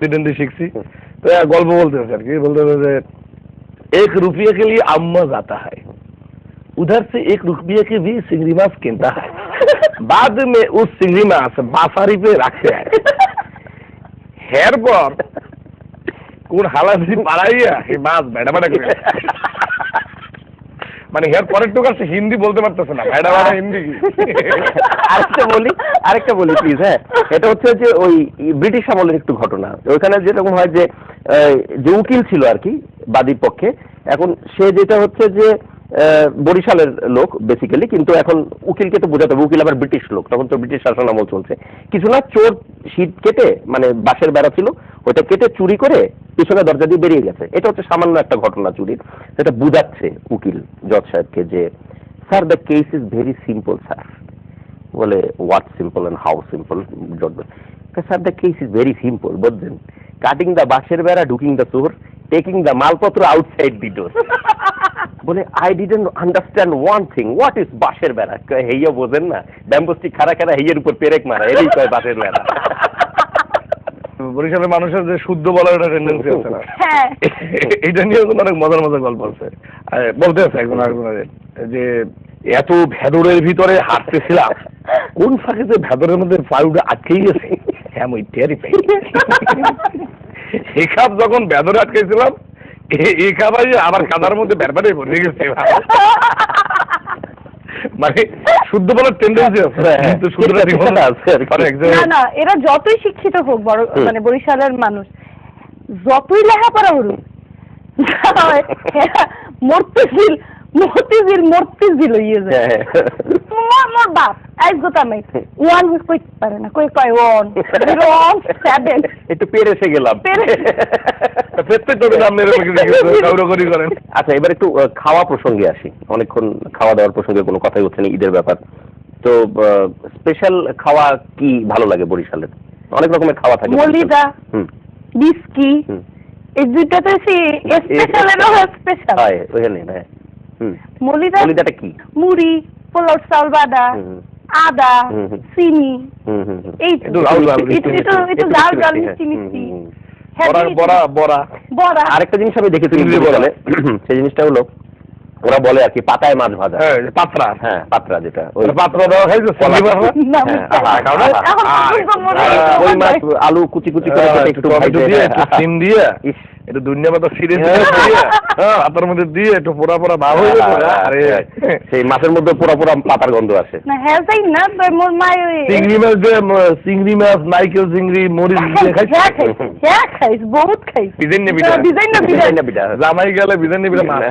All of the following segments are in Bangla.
हिंदी सीखी तो यार गल्प बोलते सर कि बोलते थे एक रुपये के लिए अम्मा जाता है उधर से एक रुपये की भी सिंगरी माछ किनता है बाद में उस सिंगरी माछ बासारी पे रखते हैं हेर पर কোন হালাদি পাড়াইয়া এই মাছ বেড়া বেড়া করে মানে হের পরের টুক আছে হিন্দি বলতে পারতেছে না বেড়া বেড়া হিন্দি আরেকটা বলি প্লিজ। হ্যাঁ, এটা হচ্ছে যে ওই ব্রিটিশ আমলের একটু ঘটনা। ওইখানে যেরকম হয় যে যে উকিল ছিল আর কি বাদীর পক্ষে, এখন সে যেটা হচ্ছে যে বরিশালের লোক বেসিক্যালি, কিন্তু এখন উকিলকে তো বোঝাতে হবে উকিল আবার ব্রিটিশ লোক, তখন তো ব্রিটিশ শাসন আমল চলছে। কিছু না, চোর শীত কেটে মানে বাঁশের বেড়া ছিল ওইটা কেটে চুরি করে পিছনে দরজা দিয়ে বেরিয়ে গেছে। এটা হচ্ছে সামান্য একটা ঘটনা চুরির, সেটা বুঝাচ্ছে উকিল জজ সাহেবকে যে sir the case is very simple sir. বলে what simple and how simple? জজ sir the case is very simple, বুঝছেন, কাটিং দ্য বাঁশের বেড়া, ঢুকিং দ্য চোর, টেকিং দ্য মালপত্র আউটসাইড দি ডোর। বলে I didn't understand one thing, what is বাঁশের বেড়া? হেইয়া বোঝেন না, ব্যাম্বস্টিক খাড়া খাড়া হেইয়ের উপর পেরেক মারা, এটাই কয় বাঁশের বেড়া। বরিশালের মানুষের যে শুদ্ধ বলার একটা টেন্ডেন্সি আছে না, এটা নিয়ে অনেক মজার মজার গল্প আছে। বলতে আছে একজন আরেকজনের যে এত ভেদরের ভিতরে হাঁটতেছিলাম, কোন ফাঁকে যে ভেদরের মধ্যে পাউডার আটকেই গেছে, হ্যাঁ আমি টেরি পাই। এই খাপ যখন ভেদরে আটকেছিলাম, এই খাবাই আমার কাদার মধ্যে বেরবারে ভরে গেছে। মানে শুদ্ধ বলার টেন্ডেন্সি আছে, কিন্তু শুদ্ধটা না না, এরা যতই শিক্ষিত হোক, বড় মানে বরিশালের মানুষ যতই লেখাপড়া করুক, মর্তিঝিল ইয়ে যায়। মোর বাপ আজ গোটা নাই ওয়ান কই পারে না, কই কয় ওয়ান 7 একটু পেরেছে গেলাম। আচ্ছা, এবার একটু খাওয়া প্রসঙ্গে আসি। অনেকক্ষণ খাওয়া দাওয়ার প্রসঙ্গে কোনো কথাই হচ্ছে না, ঈদের ব্যাপার তো। স্পেশাল খাওয়া কি ভালো লাগে বরিশালের? অনেক রকমের খাওয়া থাকে, মলিদা, বিস্কি, এই দুইটা তো স্পেশাল এরও স্পেশাল হয় ওখানে। হ্যাঁ, মলিদাটা কি? মুড়ি, পোলাও চাউল বাদা, আদা, চিনি, এই একটু লাল লাল মিষ্টি মিষ্টি। আরেকটা জিনিস আমি দেখেছি বলে, সেই জিনিসটা হলো ওরা বলে আর কি পাতায় মাছ ভাজা, পাত্রা। হ্যাঁ, পাত্রা, যেটা ওই পাত্রা দেওয়া খাইছো, ওই মাছ আলু কুচি কুচি করে একটু সিম দিয়ে একটু দুনিয়া পাতা সিরে পাতার মধ্যে দিয়ে একটু পোড়া পোড়া ভাব হয়ে যাবে, সেই মাছের মধ্যে পোড়া পোড়া পাতার গন্ধ আসে। চিংড়ি মাছ, নাইকেল চিংড়ি, মরিচ দিয়ে খাইছি, বহুত খাইছি। জামাই গেলে বিজানি পিঠা মাছ,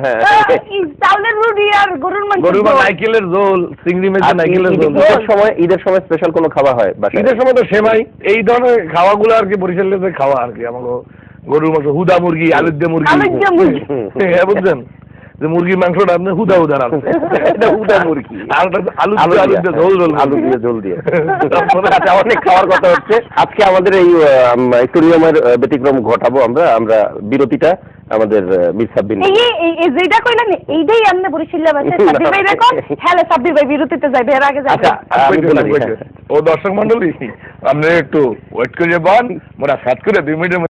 চাউলের রুটি আর গরুর মাংস, নাইকেলের ঝোল, চিংড়ি মাছ, নাইকেলের ঝোল। ঈদের সময় স্পেশাল কোনো খাওয়া হয়? ঈদের সময় তো সেমাই, এই ধরনের খাওয়াগুলো আর কি বরিশালের খাওয়া আর কি। আমাকে গরুর মাংস, হুদা মুরগি, আলু দিয়ে মুরগি, হ্যাঁ বুঝছেন, যে মুরগির মাংসটা আপনি হুদা হুদা হুদা মুরগি, আলু দিয়ে ঝোল ঝোল, আলু দিয়ে ঝোল দিয়ে। অনেক খাওয়ার কথা হচ্ছে। আজকে আমাদের এই একটু নিয়মের ব্যতিক্রম ঘটাবো আমরা বিরতিটা আমাদের মিস সাব্বির যেটা কইলেন এইটাই আমরা বরিশালের ভাষায় সাব্বির ভাই রেকর্ড। হ্যালো সাব্বির ভাই, বিরতিতে যাইবে, এর আগে যাবে। ও দর্শক মন্ডলী, আপনি একটু ওয়েট করে যাবেন, মোরা সাত করে 2 মিনিটের